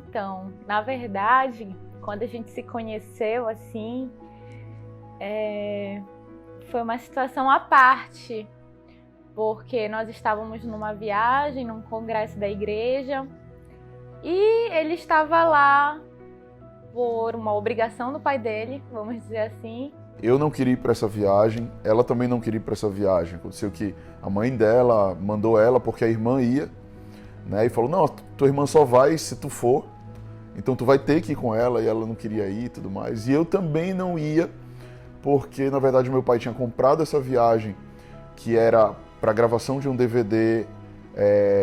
Então, na verdade, quando a gente se conheceu, assim, foi uma situação à parte, porque nós estávamos numa viagem, num congresso da igreja, e ele estava lá por uma obrigação do pai dele, vamos dizer assim. Eu não queria ir para essa viagem, ela também não queria ir para essa viagem. Aconteceu que a mãe dela mandou ela porque a irmã ia, né? E falou, não, tua irmã só vai se tu for, então tu vai ter que ir com ela, e ela não queria ir e tudo mais. E eu também não ia, porque na verdade meu pai tinha comprado essa viagem, que era para gravação de um DVD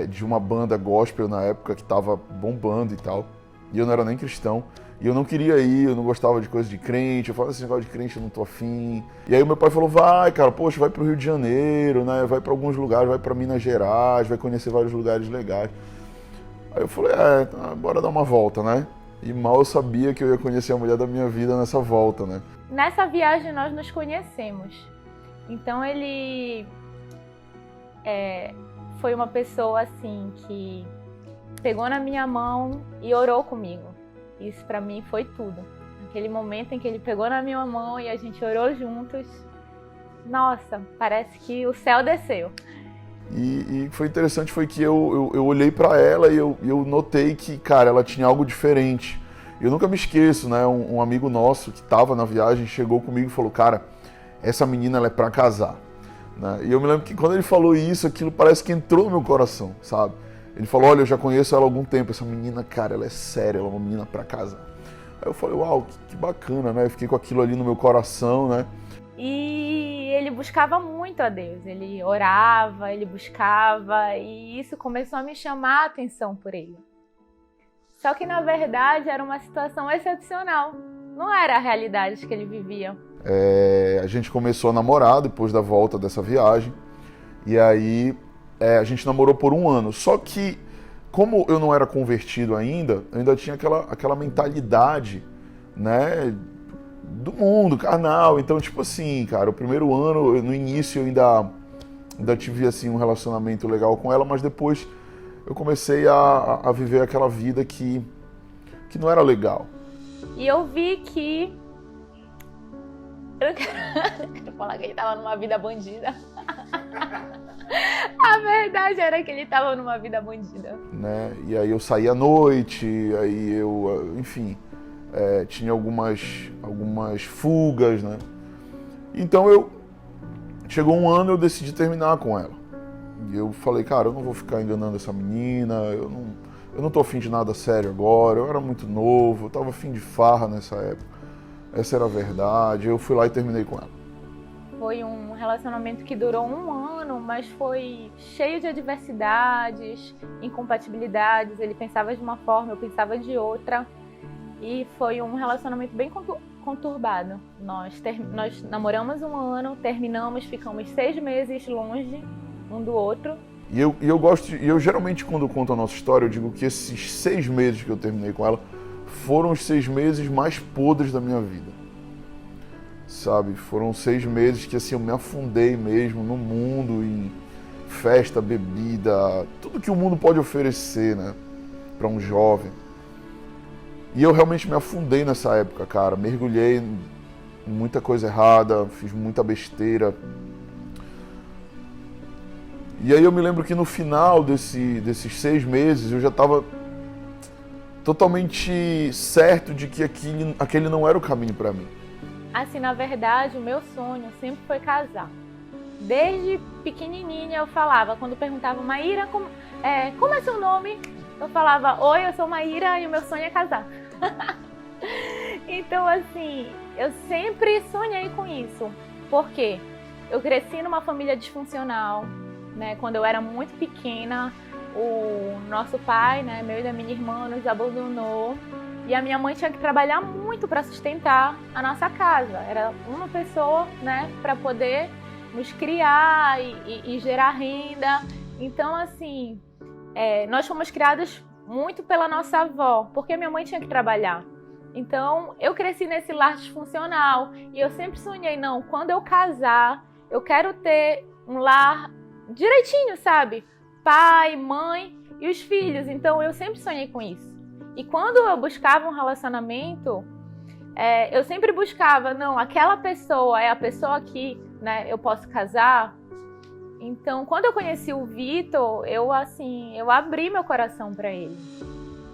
de uma banda gospel na época, que estava bombando e tal, e eu não era nem cristão. E eu não queria ir, eu não gostava de coisa de crente, eu falava assim, negócio de crente eu não tô afim. E aí o meu pai falou, vai cara, poxa, vai pro Rio de Janeiro, né, vai pra alguns lugares, vai pra Minas Gerais, vai conhecer vários lugares legais. Aí eu falei, bora dar uma volta, né. E mal eu sabia que eu ia conhecer a mulher da minha vida nessa volta, né. Nessa viagem nós nos conhecemos, então ele foi uma pessoa assim que pegou na minha mão e orou comigo. Isso pra mim foi tudo. Aquele momento em que ele pegou na minha mão e a gente orou juntos, nossa, parece que o céu desceu. E foi interessante, foi que eu olhei pra ela e eu notei que, cara, ela tinha algo diferente. Eu nunca me esqueço, né, um amigo nosso que tava na viagem chegou comigo e falou, cara, essa menina ela é pra casar. Né? E eu me lembro que quando ele falou isso, aquilo parece que entrou no meu coração, sabe? Ele falou, olha, eu já conheço ela há algum tempo, essa menina, cara, ela é séria, ela é uma menina pra casar. Aí eu falei, uau, que bacana, né? Eu fiquei com aquilo ali no meu coração, né? E ele buscava muito a Deus, ele orava, ele buscava, e isso começou a me chamar a atenção por ele. Só que, na verdade, era uma situação excepcional, não era a realidade que ele vivia. A gente começou a namorar depois da volta dessa viagem, e aí a gente namorou por 1 ano. Só que, como eu não era convertido ainda, eu ainda tinha aquela mentalidade, né, do mundo, carnal. Então, tipo assim, cara, o primeiro ano, no início eu ainda tive assim, um relacionamento legal com ela, mas depois eu comecei a viver aquela vida que não era legal. E eu vi que... Eu não quero falar que ele estava numa vida bandida. A verdade era que ele estava numa vida bandida. Né? E aí eu saía à noite, aí eu, enfim, tinha algumas fugas, né? Então chegou 1 ano, eu decidi terminar com ela. E eu falei, cara, eu não vou ficar enganando essa menina, eu não tô afim de nada sério agora, eu era muito novo, eu tava afim de farra nessa época. Essa era a verdade, eu fui lá e terminei com ela. Foi um relacionamento que durou 1 ano, mas foi cheio de adversidades, incompatibilidades. Ele pensava de uma forma, eu pensava de outra. E foi um relacionamento bem conturbado. Nós namoramos 1 ano, terminamos, ficamos 6 meses longe um do outro. E eu geralmente, quando eu conto a nossa história, eu digo que esses 6 meses que eu terminei com ela foram os 6 meses mais podres da minha vida. Sabe, foram 6 meses que assim, eu me afundei mesmo no mundo, em festa, bebida, tudo que o mundo pode oferecer, né, para um jovem. E eu realmente me afundei nessa época, cara, mergulhei em muita coisa errada, fiz muita besteira. E aí eu me lembro que no final desses 6 meses eu já estava totalmente certo de que aquele não era o caminho para mim. Assim, na verdade, o meu sonho sempre foi casar. Desde pequenininha eu falava, quando perguntavam, Maíra, como é seu nome? Eu falava, oi, eu sou Maíra e o meu sonho é casar. Então, assim, eu sempre sonhei com isso. Por quê? Eu cresci numa família disfuncional, né? Quando eu era muito pequena, o nosso pai, né, meu e da minha irmã, nos abandonou. E a minha mãe tinha que trabalhar muito para sustentar a nossa casa. Era uma pessoa, né, para poder nos criar e gerar renda. Então, assim, nós fomos criadas muito pela nossa avó, porque minha mãe tinha que trabalhar. Então, eu cresci nesse lar disfuncional e eu sempre sonhei, não, quando eu casar, eu quero ter um lar direitinho, sabe? Pai, mãe e os filhos. Então, eu sempre sonhei com isso. E quando eu buscava um relacionamento, eu sempre buscava, não, aquela pessoa é a pessoa que, né, eu posso casar. Então, quando eu conheci o Vitor, eu abri meu coração para ele.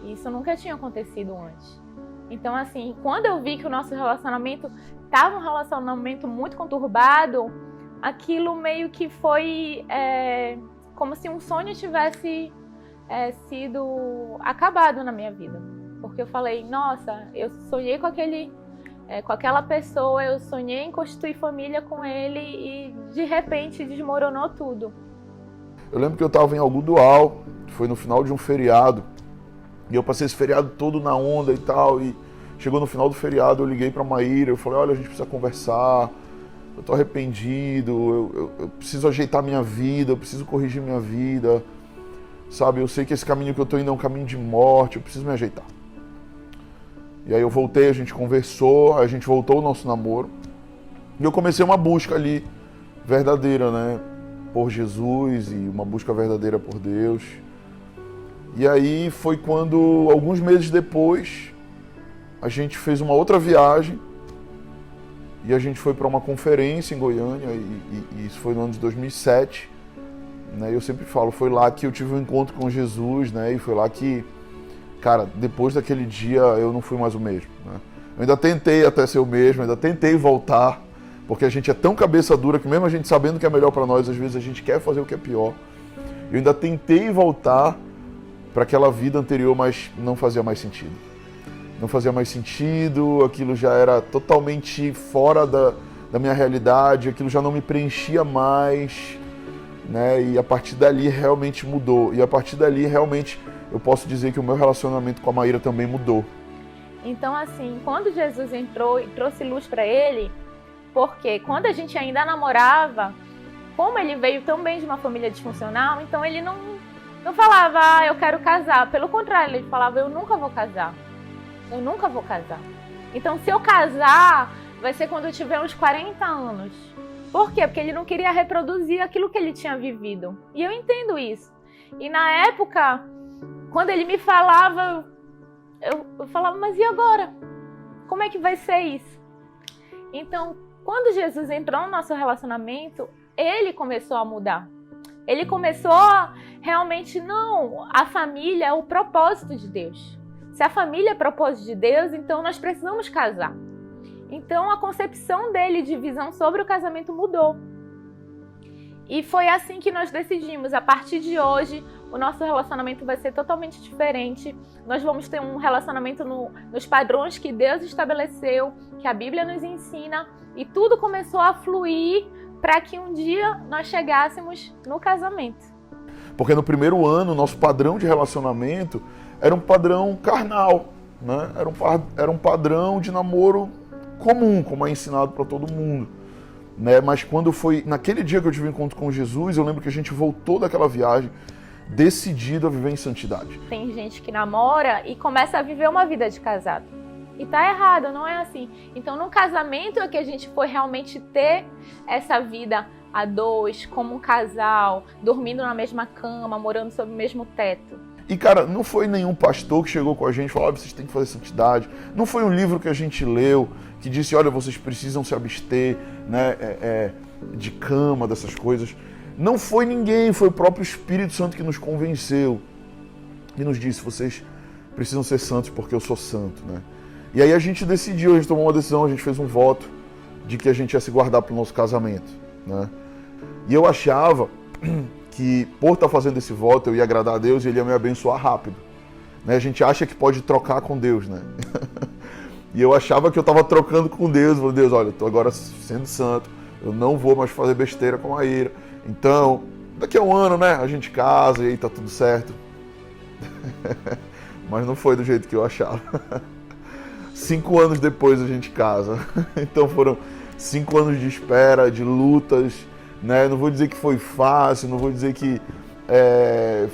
Isso nunca tinha acontecido antes. Então, assim, quando eu vi que o nosso relacionamento estava um relacionamento muito conturbado, aquilo meio que foi como se um sonho tivesse sido acabado na minha vida. Porque eu falei, nossa, eu sonhei com aquela pessoa, eu sonhei em constituir família com ele e de repente desmoronou tudo. Eu lembro que eu estava em Algodoal, foi no final de um feriado, e eu passei esse feriado todo na onda e tal, e chegou no final do feriado, eu liguei pra Maíra, eu falei, olha, a gente precisa conversar, eu tô arrependido, eu preciso ajeitar minha vida, eu preciso corrigir minha vida, sabe, eu sei que esse caminho que eu tô indo é um caminho de morte, eu preciso me ajeitar. E aí eu voltei, a gente conversou, a gente voltou o nosso namoro. E eu comecei uma busca ali, verdadeira, né? Por Jesus e uma busca verdadeira por Deus. E aí foi quando, alguns meses depois, a gente fez uma outra viagem. E a gente foi para uma conferência em Goiânia, e isso foi no ano de 2007. Né? Eu sempre falo, foi lá que eu tive um encontro com Jesus, né? E foi lá que... Cara, depois daquele dia eu não fui mais o mesmo, né? Eu ainda tentei até ser o mesmo, ainda tentei voltar, porque a gente é tão cabeça dura que mesmo a gente sabendo que é melhor para nós, às vezes a gente quer fazer o que é pior. Eu ainda tentei voltar para aquela vida anterior, mas não fazia mais sentido. Não fazia mais sentido, aquilo já era totalmente fora da minha realidade, aquilo já não me preenchia mais, né? E a partir dali realmente mudou. E a partir dali realmente... eu posso dizer que o meu relacionamento com a Maíra também mudou. Então, assim, quando Jesus entrou e trouxe luz para ele, porque quando a gente ainda namorava, como ele veio tão bem de uma família disfuncional, então ele não falava, eu quero casar. Pelo contrário, ele falava, eu nunca vou casar. Eu nunca vou casar. Então, se eu casar, vai ser quando eu tiver uns 40 anos. Por quê? Porque ele não queria reproduzir aquilo que ele tinha vivido. E eu entendo isso. E na época... quando ele me falava, eu falava, mas e agora? Como é que vai ser isso? Então, quando Jesus entrou no nosso relacionamento, ele começou a mudar. Ele começou a realmente, não, a família é o propósito de Deus. Se a família é propósito de Deus, então nós precisamos casar. Então, a concepção dele de visão sobre o casamento mudou. E foi assim que nós decidimos, a partir de hoje, o nosso relacionamento vai ser totalmente diferente. Nós vamos ter um relacionamento nos padrões que Deus estabeleceu, que a Bíblia nos ensina, e tudo começou a fluir para que um dia nós chegássemos no casamento. Porque no primeiro ano, nosso padrão de relacionamento era um padrão carnal, né? Era um padrão de namoro comum, como é ensinado para todo mundo. Né? Mas quando foi naquele dia que eu tive um encontro com Jesus, eu lembro que a gente voltou daquela viagem decidido a viver em santidade. Tem gente que namora e começa a viver uma vida de casado. E tá errado, não é assim. Então, no casamento é que a gente foi realmente ter essa vida a dois, como um casal, dormindo na mesma cama, morando sob o mesmo teto. E, cara, não foi nenhum pastor que chegou com a gente e falou, vocês têm que fazer santidade. Não foi um livro que a gente leu que disse, olha, vocês precisam se abster, né, de cama, dessas coisas. Não foi ninguém, foi o próprio Espírito Santo que nos convenceu e nos disse, vocês precisam ser santos porque eu sou santo, né? E aí a gente decidiu, a gente tomou uma decisão, a gente fez um voto de que a gente ia se guardar para o nosso casamento, né? E eu achava que por estar fazendo esse voto eu ia agradar a Deus e Ele ia me abençoar rápido, né? A gente acha que pode trocar com Deus, né? E eu achava que eu estava trocando com Deus, falei, Deus, olha, eu estou agora sendo santo, eu não vou mais fazer besteira com a Ira, então daqui a um ano, né, a gente casa e aí tá tudo certo. Mas não foi do jeito que eu achava. 5 anos depois a gente casa. Então foram 5 anos de espera, de lutas, né? Não vou dizer que foi fácil, não vou dizer que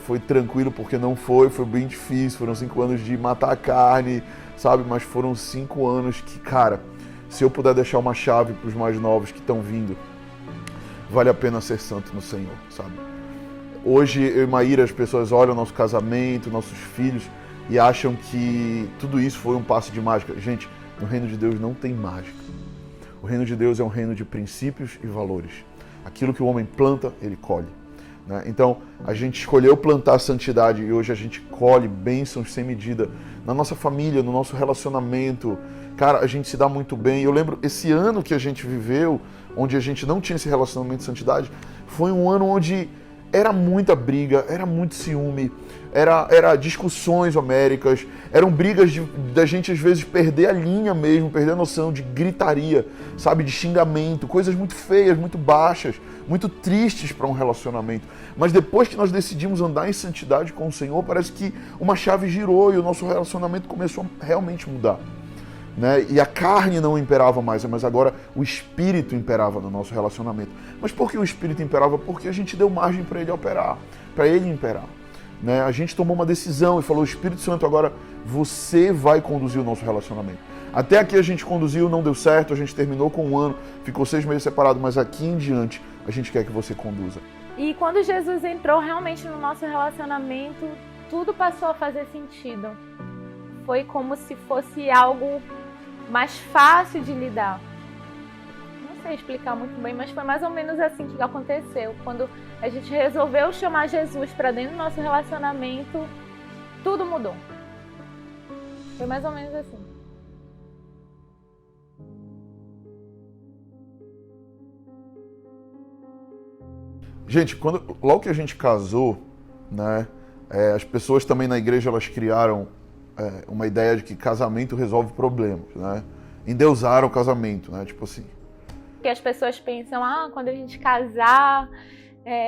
foi tranquilo, porque não foi bem difícil. Foram 5 anos de matar a carne, sabe? Mas foram 5 anos que, cara, se eu puder deixar uma chave para os mais novos que estão vindo, vale a pena ser santo no Senhor, sabe? Hoje, eu e Maíra, as pessoas olham nosso casamento, nossos filhos, e acham que tudo isso foi um passe de mágica. Gente, no reino de Deus não tem mágica. O reino de Deus é um reino de princípios e valores. Aquilo que o homem planta, ele colhe. Né? Então, a gente escolheu plantar a santidade e hoje a gente colhe bênçãos sem medida na nossa família, no nosso relacionamento. Cara, a gente se dá muito bem. Eu lembro, esse ano que a gente viveu, onde a gente não tinha esse relacionamento de santidade, foi um ano onde era muita briga, era muito ciúme, era discussões homéricas, eram brigas da gente às vezes perder a linha mesmo, perder a noção de gritaria, sabe, de xingamento, coisas muito feias, muito baixas, muito tristes para um relacionamento. Mas depois que nós decidimos andar em santidade com o Senhor, parece que uma chave girou e o nosso relacionamento começou a realmente mudar. Né? E a carne não imperava mais, mas agora o Espírito imperava no nosso relacionamento. Mas por que o Espírito imperava? Porque a gente deu margem para ele operar, para ele imperar. Né? A gente tomou uma decisão e falou: Espírito Santo, agora você vai conduzir o nosso relacionamento. Até aqui a gente conduziu, não deu certo, a gente terminou com um ano, ficou 6 meses separado, mas aqui em diante a gente quer que você conduza. E quando Jesus entrou realmente no nosso relacionamento, tudo passou a fazer sentido. Foi como se fosse algo mais fácil de lidar. Não sei explicar muito bem, mas foi mais ou menos assim que aconteceu. Quando a gente resolveu chamar Jesus para dentro do nosso relacionamento, tudo mudou. Foi mais ou menos assim. Gente, logo que a gente casou, né, as pessoas também na igreja elas criaram uma ideia de que casamento resolve problemas, né? Endeusaram o casamento, né? Tipo assim. Porque as pessoas pensam, quando a gente casar,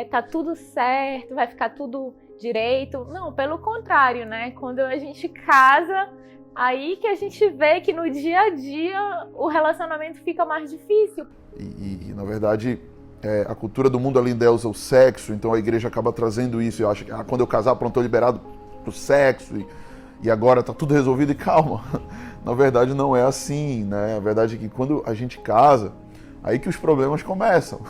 tá tudo certo, vai ficar tudo direito. Não, pelo contrário, né? Quando a gente casa, aí que a gente vê que no dia a dia o relacionamento fica mais difícil. E na verdade, a cultura do mundo ela endeusa o sexo, então a igreja acaba trazendo isso. Eu acho que quando eu casar, pronto, tô liberado pro sexo e agora tá tudo resolvido. E calma, na verdade não é assim, né? A verdade é que quando a gente casa, aí que os problemas começam.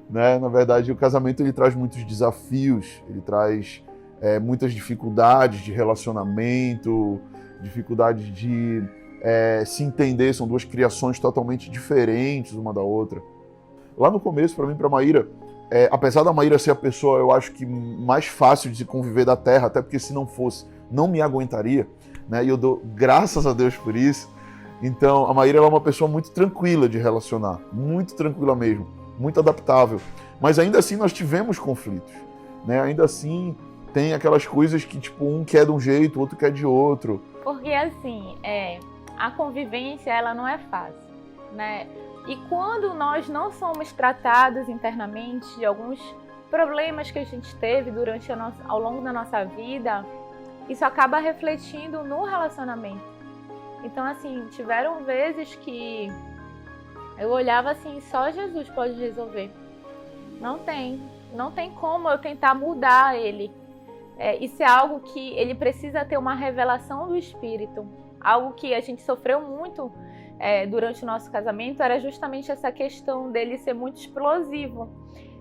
Né? Na verdade, o casamento ele traz muitos desafios, ele traz muitas dificuldades de relacionamento, dificuldades de se entender. São duas criações totalmente diferentes uma da outra. Lá no começo, para mim, para Maíra, apesar da Maíra ser a pessoa, eu acho que mais fácil de se conviver da terra, até porque se não fosse, não me aguentaria, né? E eu dou graças a Deus por isso. Então, a Maíra ela é uma pessoa muito tranquila de relacionar, muito tranquila mesmo, muito adaptável. Mas ainda assim nós tivemos conflitos, né? Ainda assim tem aquelas coisas que tipo um quer de um jeito, o outro quer de outro. Porque assim, a convivência ela não é fácil, né? E quando nós não somos tratados internamente de alguns problemas que a gente teve durante ao longo da nossa vida, isso acaba refletindo no relacionamento. Então, assim, tiveram vezes que eu olhava assim, só Jesus pode resolver. Não tem como eu tentar mudar ele. Isso é algo que ele precisa ter uma revelação do Espírito. Algo que a gente sofreu muito durante o nosso casamento era justamente essa questão dele ser muito explosivo.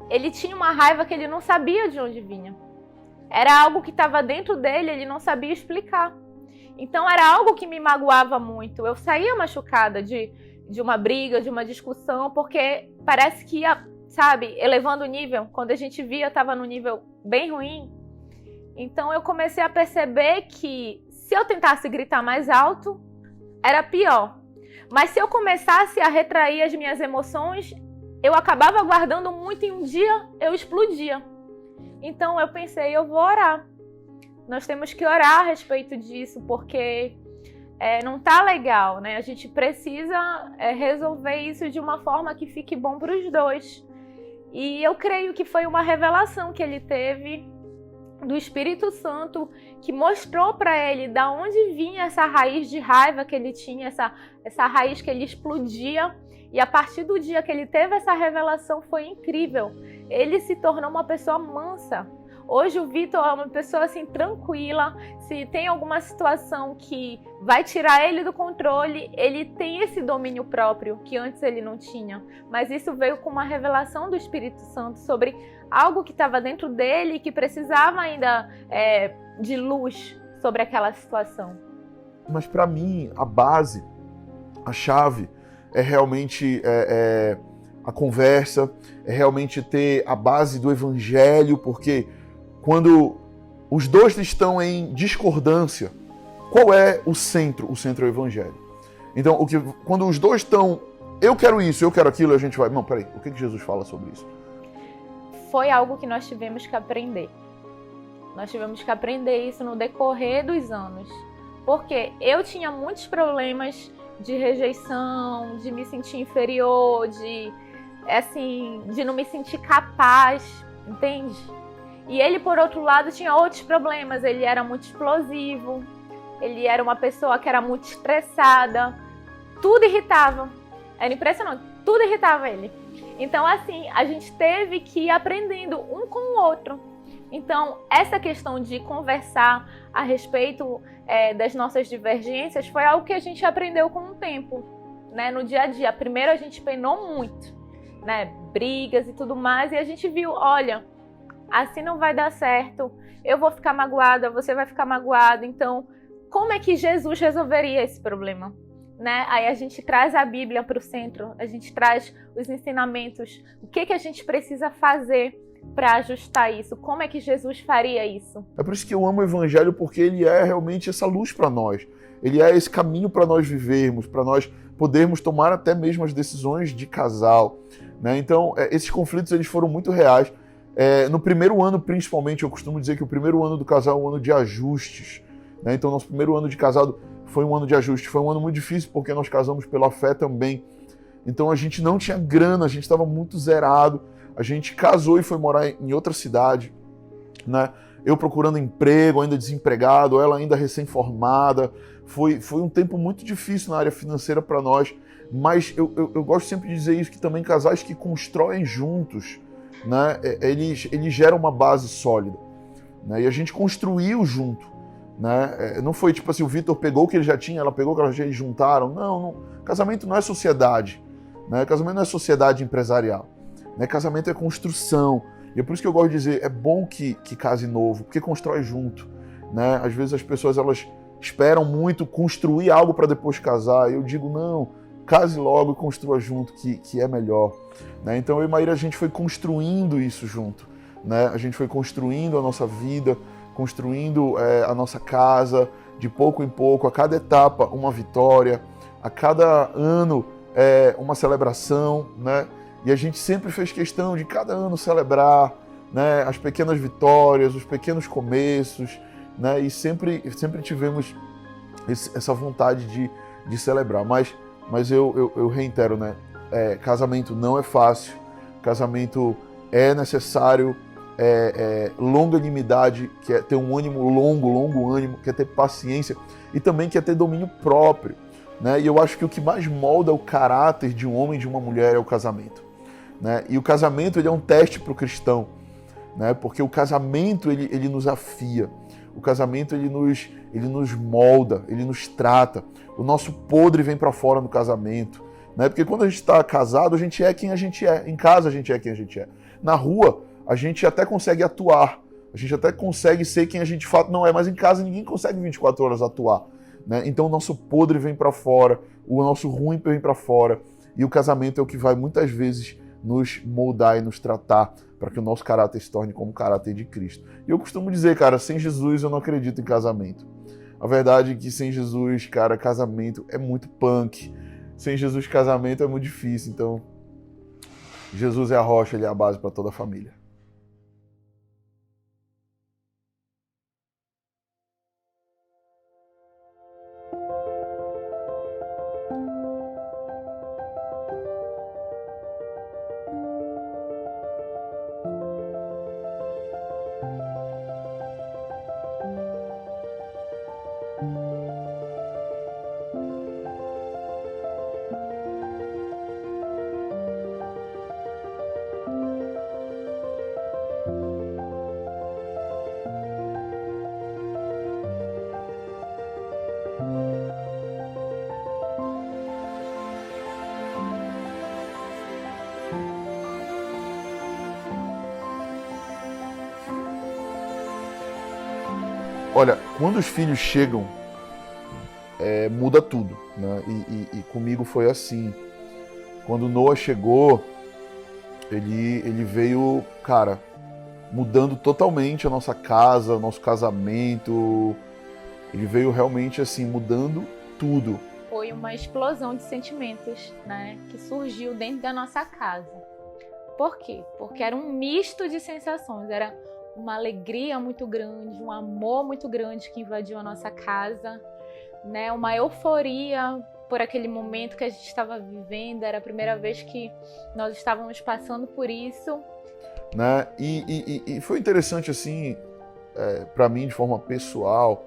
Ele tinha uma raiva que ele não sabia de onde vinha. Era algo que estava dentro dele, ele não sabia explicar. Então era algo que me magoava muito. Eu saía machucada de uma briga, de uma discussão, porque parece que ia, sabe, elevando o nível. Quando a gente via, estava no nível bem ruim. Então eu comecei a perceber que se eu tentasse gritar mais alto, era pior. Mas se eu começasse a retrair as minhas emoções, eu acabava guardando muito e um dia eu explodia. Então eu pensei, eu vou orar. Nós temos que orar a respeito disso, porque não tá legal, né? A gente precisa resolver isso de uma forma que fique bom para os dois. E eu creio que foi uma revelação que ele teve do Espírito Santo, que mostrou para ele da onde vinha essa raiz de raiva que ele tinha, essa raiz que ele explodia. E a partir do dia que ele teve essa revelação foi incrível. Ele se tornou uma pessoa mansa. Hoje o Vitor é uma pessoa assim tranquila. Se tem alguma situação que vai tirar ele do controle, ele tem esse domínio próprio que antes ele não tinha. Mas isso veio com uma revelação do Espírito Santo sobre algo que estava dentro dele, que precisava ainda de luz sobre aquela situação. Mas para mim, a base, a chave, é realmente a conversa, é realmente ter a base do evangelho, porque quando os dois estão em discordância, qual é o centro? O centro é o evangelho. Então, quando os dois estão, eu quero isso, eu quero aquilo, a gente vai, não, peraí, o que Jesus fala sobre isso? Foi algo que nós tivemos que aprender. Nós tivemos que aprender isso no decorrer dos anos. Porque eu tinha muitos problemas de rejeição, de me sentir inferior, de não me sentir capaz, entende? E ele, por outro lado, tinha outros problemas. Ele era muito explosivo, ele era uma pessoa que era muito estressada, tudo irritava. Era impressionante, tudo irritava ele. Então, assim, a gente teve que ir aprendendo um com o outro. Então, essa questão de conversar a respeito das nossas divergências foi algo que a gente aprendeu com o tempo, né? No dia a dia. Primeiro a gente penou muito, né? Brigas e tudo mais, e a gente viu, olha, assim não vai dar certo, eu vou ficar magoada, você vai ficar magoado, então como é que Jesus resolveria esse problema? Né? Aí a gente traz a Bíblia para o centro, a gente traz os ensinamentos, o que a gente precisa fazer para ajustar isso, como é que Jesus faria isso? É por isso que eu amo o Evangelho, porque ele é realmente essa luz para nós, ele é esse caminho para nós vivermos, para nós podermos tomar até mesmo as decisões de casal, né? Então, esses conflitos eles foram muito reais. No primeiro ano, principalmente, eu costumo dizer que o primeiro ano do casal é um ano de ajustes, né? Então, nosso primeiro ano de casado foi um ano de ajuste, foi um ano muito difícil porque nós casamos pela fé também. Então a gente não tinha grana, a gente estava muito zerado, a gente casou e foi morar em outra cidade, né? Eu procurando emprego, ainda desempregado, ela ainda recém-formada. Foi um tempo muito difícil na área financeira para nós, mas eu gosto sempre de dizer isso, que também casais que constroem juntos, né? Eles geram uma base sólida, né? E a gente construiu junto. Né? Não foi tipo assim, o Vitor pegou o que ele já tinha, ela pegou o que ela já tinha e juntaram. Não. Casamento não é sociedade, né? Casamento não é sociedade empresarial, né? Casamento é construção. E é por isso que eu gosto de dizer, é bom que case novo, porque constrói junto, né? Às vezes as pessoas elas esperam muito construir algo para depois casar. Eu digo, não, case logo e construa junto, que é melhor, né? Então eu e Maíra, a gente foi construindo isso junto, né? A gente foi construindo a nossa vida, construindo a nossa casa, de pouco em pouco, a cada etapa uma vitória, a cada ano uma celebração, né? E a gente sempre fez questão de cada ano celebrar, né, as pequenas vitórias, os pequenos começos, né? E sempre tivemos essa vontade de celebrar. Mas eu reitero, né? Casamento não é fácil, casamento é necessário, longanimidade, que é ter um ânimo longo ânimo, que é ter paciência e também que é ter domínio próprio, né? E eu acho que o que mais molda o caráter de um homem e de uma mulher é o casamento, né? E o casamento ele é um teste para o cristão, né? Porque o casamento ele nos afia, o casamento ele nos molda, ele nos trata, o nosso podre vem para fora no casamento, né? Porque quando a gente está casado, a gente é quem a gente é, em casa a gente é quem a gente é, na rua a gente até consegue atuar, a gente até consegue ser quem a gente de fato não é, mas em casa ninguém consegue 24 horas atuar, né? Então o nosso podre vem para fora, o nosso ruim vem para fora, e o casamento é o que vai muitas vezes nos moldar e nos tratar para que o nosso caráter se torne como o caráter de Cristo. E eu costumo dizer, cara, sem Jesus eu não acredito em casamento. A verdade é que sem Jesus, cara, casamento é muito punk. Sem Jesus, casamento é muito difícil. Então, Jesus é a rocha, ele é a base para toda a família. Olha, quando os filhos chegam, muda tudo, né? E comigo foi assim. Quando Noah chegou, ele veio, cara, mudando totalmente a nossa casa, o nosso casamento. Ele veio realmente assim, mudando tudo. Foi uma explosão de sentimentos, né, que surgiu dentro da nossa casa. Por quê? Porque era um misto de sensações. Era uma alegria muito grande, um amor muito grande que invadiu a nossa casa, né, uma euforia por aquele momento que a gente estava vivendo. Era a primeira vez que nós estávamos passando por isso. Né? E foi interessante assim, para mim de forma pessoal,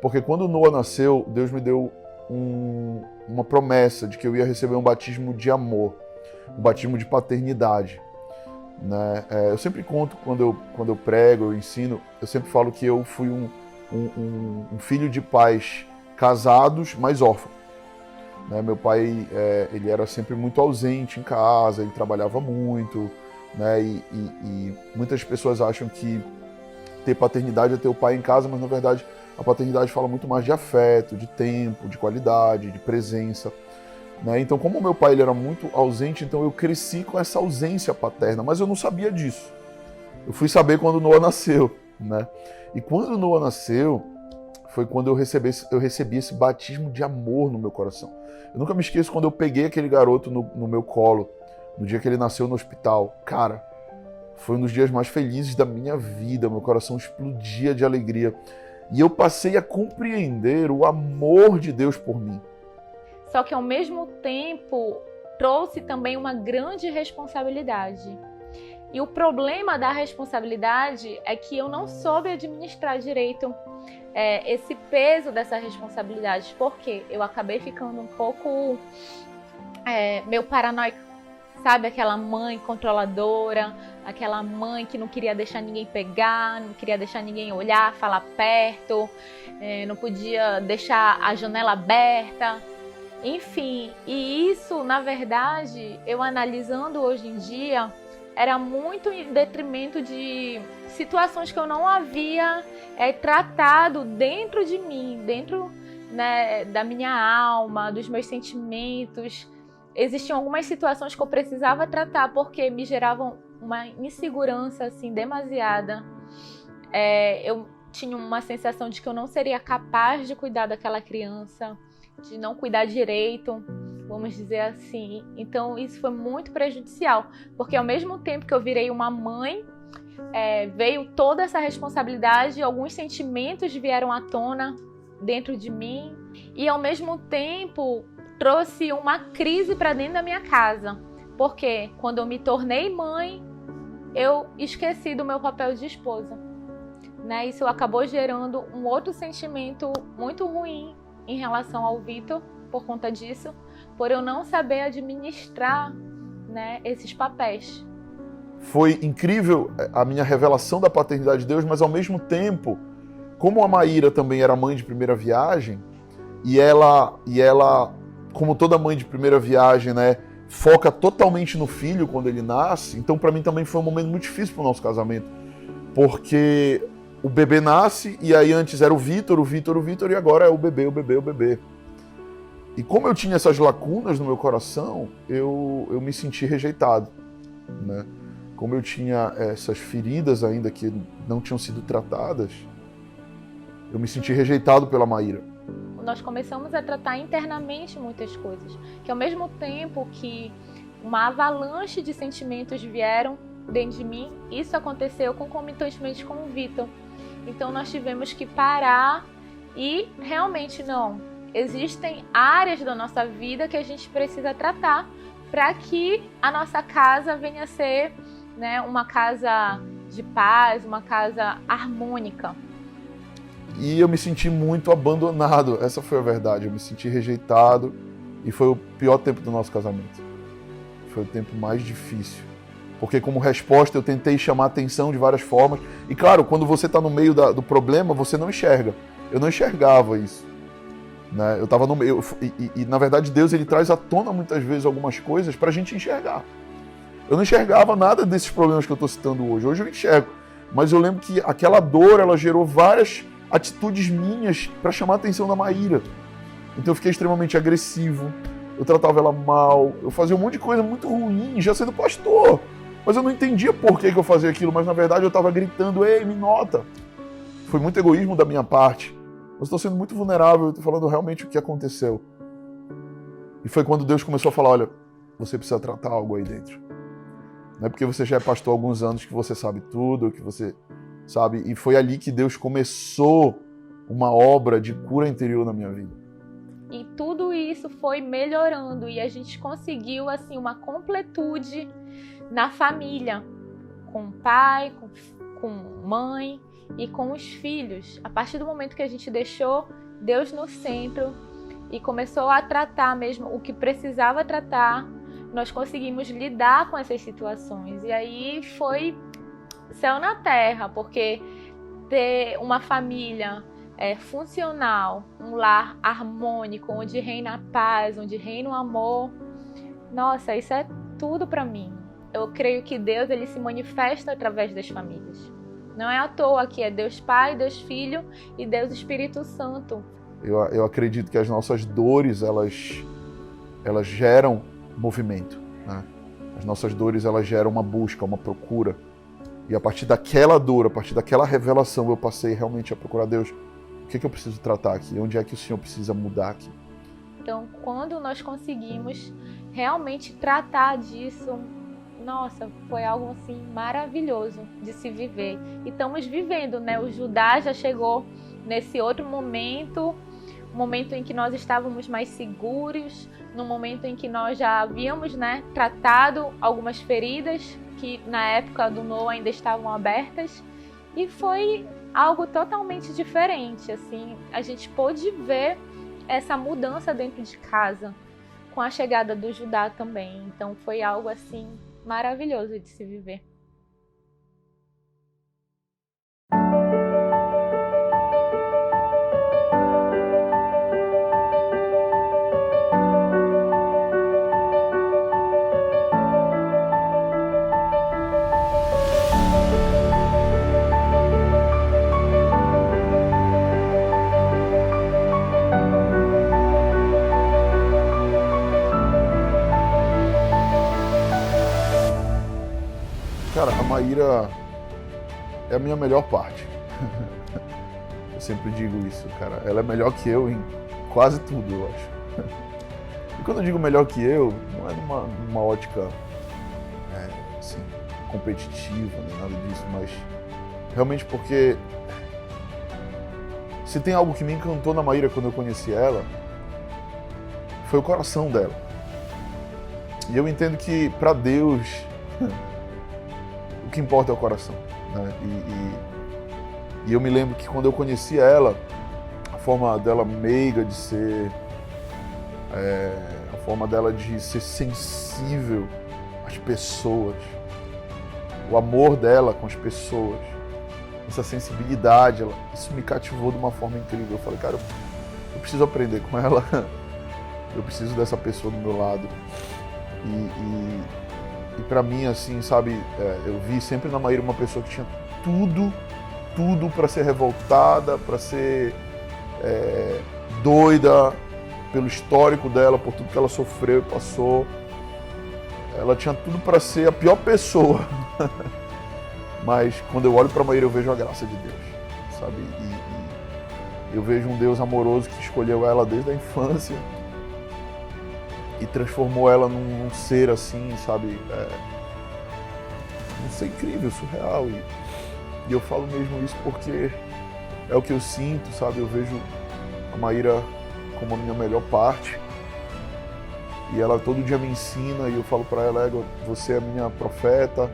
porque quando Noah nasceu, Deus me deu uma promessa de que eu ia receber um batismo de amor, um batismo de paternidade. Né? Eu sempre conto, quando eu prego, eu ensino, eu sempre falo que eu fui um filho de pais casados, mas órfão. Né? Meu pai, ele era sempre muito ausente em casa, ele trabalhava muito, né? E muitas pessoas acham que ter paternidade é ter o pai em casa, mas na verdade a paternidade fala muito mais de afeto, de tempo, de qualidade, de presença. Né? Então, como o meu pai ele era muito ausente, então eu cresci com essa ausência paterna, mas eu não sabia disso. Eu fui saber quando Noah nasceu. Né? E quando Noah nasceu, foi quando eu recebi esse batismo de amor no meu coração. Eu nunca me esqueço quando eu peguei aquele garoto no meu colo, no dia que ele nasceu no hospital. Cara, foi um dos dias mais felizes da minha vida, meu coração explodia de alegria. E eu passei a compreender o amor de Deus por mim. Só que ao mesmo tempo trouxe também uma grande responsabilidade. E o problema da responsabilidade é que eu não soube administrar direito esse peso dessa responsabilidade. Porque eu acabei ficando um pouco meio paranoica. Sabe, aquela mãe controladora, aquela mãe que não queria deixar ninguém pegar, não queria deixar ninguém olhar, falar perto, não podia deixar a janela aberta, enfim. E isso, na verdade, eu analisando hoje em dia, era muito em detrimento de situações que eu não havia tratado dentro de mim, dentro, né, da minha alma, dos meus sentimentos. Existiam algumas situações que eu precisava tratar porque me geravam uma insegurança assim, demasiada. Eu tinha uma sensação de que eu não seria capaz de cuidar daquela criança, de não cuidar direito, vamos dizer assim. Então isso foi muito prejudicial, porque ao mesmo tempo que eu virei uma mãe, veio toda essa responsabilidade, alguns sentimentos vieram à tona dentro de mim e ao mesmo tempo trouxe uma crise para dentro da minha casa, porque quando eu me tornei mãe, eu esqueci do meu papel de esposa, né? Isso acabou gerando um outro sentimento muito ruim em relação ao Vitor, por conta disso, por eu não saber administrar, né, esses papéis. Foi incrível a minha revelação da paternidade de Deus, mas ao mesmo tempo, como a Maíra também era mãe de primeira viagem, e ela como toda mãe de primeira viagem, né, foca totalmente no filho quando ele nasce. Então, para mim também foi um momento muito difícil pro nosso casamento, porque o bebê nasce e aí antes era o Vitor, e agora é o bebê. E como eu tinha essas lacunas no meu coração, eu me senti rejeitado, né? Como eu tinha essas feridas ainda que não tinham sido tratadas, eu me senti rejeitado pela Maíra. Nós começamos a tratar internamente muitas coisas, que ao mesmo tempo que uma avalanche de sentimentos vieram dentro de mim, isso aconteceu concomitantemente com o Vitor. Então nós tivemos que parar e realmente não, existem áreas da nossa vida que a gente precisa tratar para que a nossa casa venha a ser, né, uma casa de paz, uma casa harmônica. E eu me senti muito abandonado, essa foi a verdade, eu me senti rejeitado e foi o pior tempo do nosso casamento. Foi o tempo mais difícil, porque como resposta eu tentei chamar a atenção de várias formas e claro, quando você está no meio do problema, você não enxerga. Eu não enxergava isso, né? Eu estava no meio e na verdade Deus ele traz à tona muitas vezes algumas coisas para a gente enxergar. Eu não enxergava nada desses problemas que eu estou citando hoje eu enxergo, mas eu lembro que aquela dor ela gerou várias atitudes minhas para chamar a atenção da Maíra. Então eu fiquei extremamente agressivo, eu tratava ela mal, eu fazia um monte de coisa muito ruim, já sendo pastor. Mas eu não entendia por que eu fazia aquilo, mas na verdade eu estava gritando, ei, me nota. Foi muito egoísmo da minha parte. Eu estou sendo muito vulnerável, eu estou falando realmente o que aconteceu. E foi quando Deus começou a falar, olha, você precisa tratar algo aí dentro. Não é porque você já é pastor há alguns anos que você sabe tudo, que você sabe. E foi ali que Deus começou uma obra de cura interior na minha vida. E tudo isso foi melhorando e a gente conseguiu assim uma completude na família, com o pai, com mãe e com os filhos. A partir do momento que a gente deixou Deus no centro e começou a tratar mesmo o que precisava tratar, nós conseguimos lidar com essas situações. E aí foi céu na terra, porque ter uma família funcional, um lar harmônico, onde reina a paz, onde reina o amor, nossa, isso é tudo para mim. Eu creio que Deus ele se manifesta através das famílias. Não é à toa que é Deus Pai, Deus Filho e Deus Espírito Santo. Eu acredito que as nossas dores, elas geram movimento, né? As nossas dores, elas geram uma busca, uma procura. E a partir daquela dor, a partir daquela revelação, eu passei realmente a procurar Deus. O que eu preciso tratar aqui? Onde é que o Senhor precisa mudar aqui? Então, quando nós conseguimos realmente tratar disso, nossa, foi algo assim maravilhoso de se viver. E estamos vivendo, né? O Judá já chegou nesse outro momento, um momento em que nós estávamos mais seguros, no momento em que nós já havíamos, né, tratado algumas feridas que na época do Noah ainda estavam abertas. E foi algo totalmente diferente, assim, a gente pôde ver essa mudança dentro de casa com a chegada do Judá também. Então foi algo assim maravilhoso de se viver. Cara, a Maíra é a minha melhor parte. Eu sempre digo isso, cara. Ela é melhor que eu em quase tudo, eu acho. E quando eu digo melhor que eu, não é numa ótica assim, competitiva, nem nada disso, mas realmente porque se tem algo que me encantou na Maíra quando eu conheci ela, foi o coração dela. E eu entendo que para Deus o que importa é o coração, né? E eu me lembro que quando eu conheci ela, a forma dela meiga de ser, a forma dela de ser sensível às pessoas, o amor dela com as pessoas, essa sensibilidade, isso me cativou de uma forma incrível. Eu falei, cara, eu preciso aprender com ela, eu preciso dessa pessoa do meu lado. E pra mim, assim, sabe, eu vi sempre na Maíra uma pessoa que tinha tudo pra ser revoltada, pra ser doida pelo histórico dela, por tudo que ela sofreu e passou. Ela tinha tudo pra ser a pior pessoa. Mas quando eu olho pra Maíra, eu vejo a graça de Deus, sabe? E eu vejo um Deus amoroso que escolheu ela desde a infância e transformou ela num ser assim, sabe? Um ser incrível, surreal. E eu falo mesmo isso porque é o que eu sinto, sabe? Eu vejo a Maíra como a minha melhor parte. E ela todo dia me ensina e eu falo pra ela, você é a minha profeta,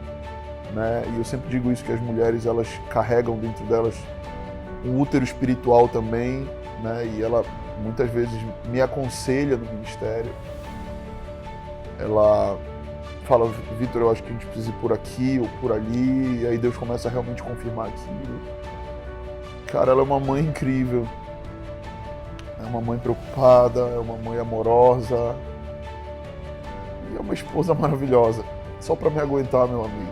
né? E eu sempre digo isso, que as mulheres, elas carregam dentro delas um útero espiritual também, né? E ela muitas vezes me aconselha no ministério. Ela fala, Vitor, eu acho que a gente precisa ir por aqui ou por ali, e aí Deus começa a realmente confirmar aquilo. Cara, ela é uma mãe incrível, é uma mãe preocupada, é uma mãe amorosa, e é uma esposa maravilhosa, só pra me aguentar, meu amigo.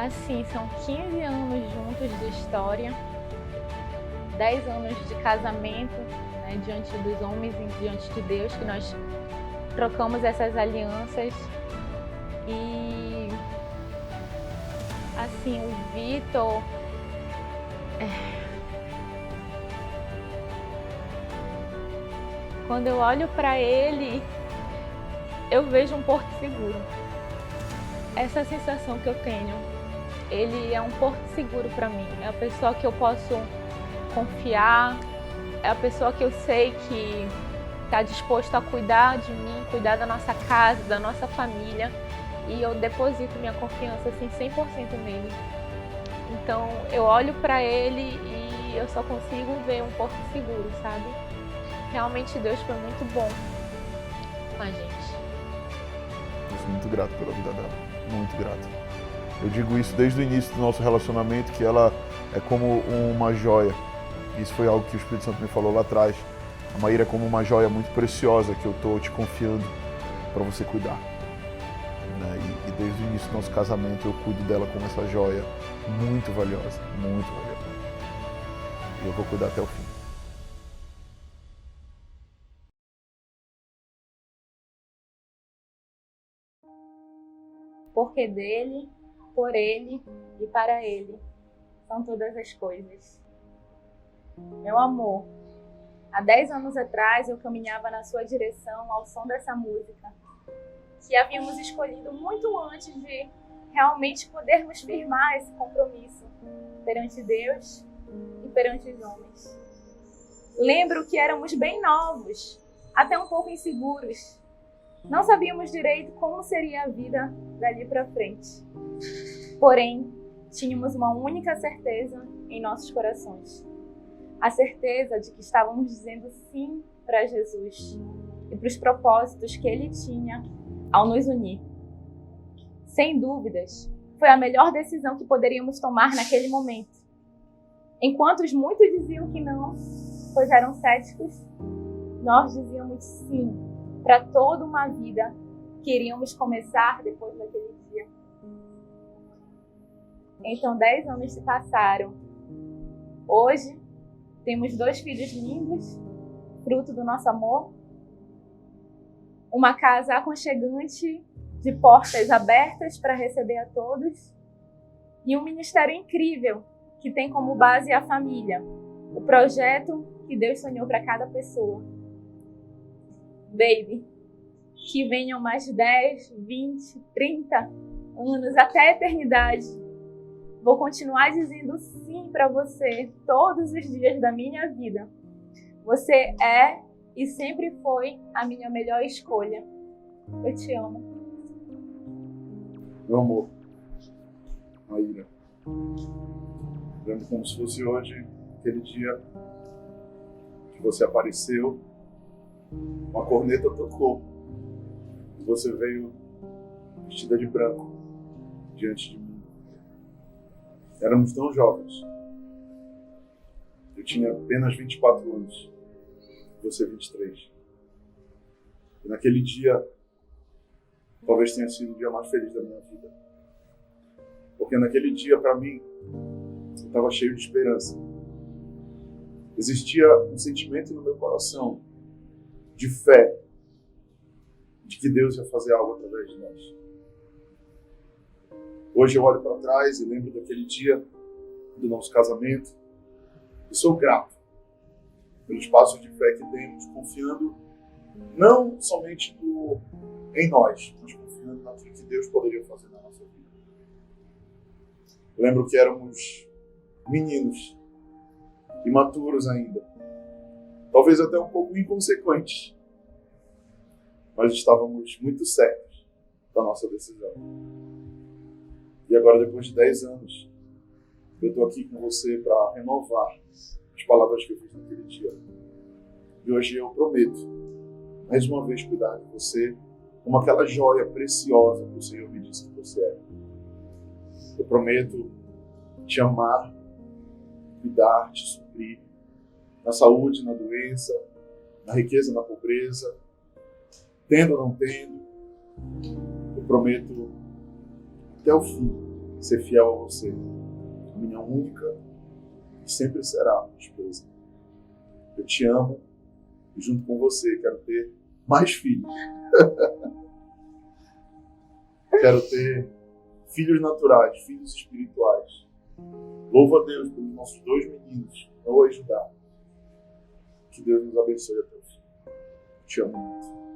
Assim, são 15 anos juntos de história, 10 anos de casamento, né, diante dos homens e diante de Deus, que nós trocamos essas alianças. E assim, o Vitor quando eu olho para ele, eu vejo um porto seguro. Essa sensação que eu tenho, ele é um porto seguro para mim. É a pessoa que eu posso confiar, é a pessoa que eu sei que está disposto a cuidar de mim, cuidar da nossa casa, da nossa família. E eu deposito minha confiança assim 100% nele. Então eu olho para ele e eu só consigo ver um porto seguro, sabe? Realmente Deus foi muito bom com a gente. Eu sou muito grato pela vida dela, muito grato. Eu digo isso desde o início do nosso relacionamento, que ela é como uma joia. Isso foi algo que o Espírito Santo me falou lá atrás. A Maíra é como uma joia muito preciosa que eu estou te confiando para você cuidar. E desde o início do nosso casamento eu cuido dela como essa joia muito valiosa, muito valiosa. E eu vou cuidar até o fim. Porque dele, por ele e para ele são todas as coisas. Meu amor, há 10 anos atrás eu caminhava na sua direção ao som dessa música, que havíamos escolhido muito antes de realmente podermos firmar esse compromisso perante Deus e perante os homens. Lembro que éramos bem novos, até um pouco inseguros. Não sabíamos direito como seria a vida dali para frente. Porém, tínhamos uma única certeza em nossos corações. A certeza de que estávamos dizendo sim para Jesus e para os propósitos que Ele tinha ao nos unir. Sem dúvidas, foi a melhor decisão que poderíamos tomar naquele momento. Enquanto muitos diziam que não, pois eram céticos, nós dizíamos sim para toda uma vida que iríamos começar depois daquele dia. Então 10 anos se passaram. Hoje temos 2 filhos lindos, fruto do nosso amor, uma casa aconchegante, de portas abertas para receber a todos, e um ministério incrível que tem como base a família, o projeto que Deus sonhou para cada pessoa. Baby, que venham mais 10, 20, 30 anos, até a eternidade. Vou continuar dizendo sim para você todos os dias da minha vida. Você é e sempre foi a minha melhor escolha. Eu te amo. Meu amor, Maíra, lembro como se fosse hoje, aquele dia que você apareceu, uma corneta tocou e você veio vestida de branco diante de mim. Éramos tão jovens. Eu tinha apenas 24 anos, você 23. E naquele dia, talvez tenha sido o dia mais feliz da minha vida. Porque naquele dia, para mim, eu estava cheio de esperança. Existia um sentimento no meu coração de fé, de que Deus ia fazer algo através de nós. Hoje eu olho para trás e lembro daquele dia do nosso casamento. Eu sou grato pelos passos de fé que demos, confiando não somente em nós, mas confiando naquilo que Deus poderia fazer na nossa vida. Eu lembro que éramos meninos, imaturos ainda, talvez até um pouco inconsequentes, mas estávamos muito certos da nossa decisão. E agora, depois de 10 anos, eu estou aqui com você para renovar as palavras que eu fiz naquele dia. E hoje eu prometo, mais uma vez, cuidar de você como aquela joia preciosa que o Senhor me disse que você é. Eu prometo te amar, cuidar, te suprir, na saúde, na doença, na riqueza, na pobreza, tendo ou não tendo. Eu prometo até o fim ser fiel a você. A minha única e sempre será esposa. Eu te amo e junto com você quero ter mais filhos. Quero ter filhos naturais, filhos espirituais. Louvo a Deus pelos nossos 2 meninos, Noah e Judá. Que Deus nos abençoe a todos. Te amo muito.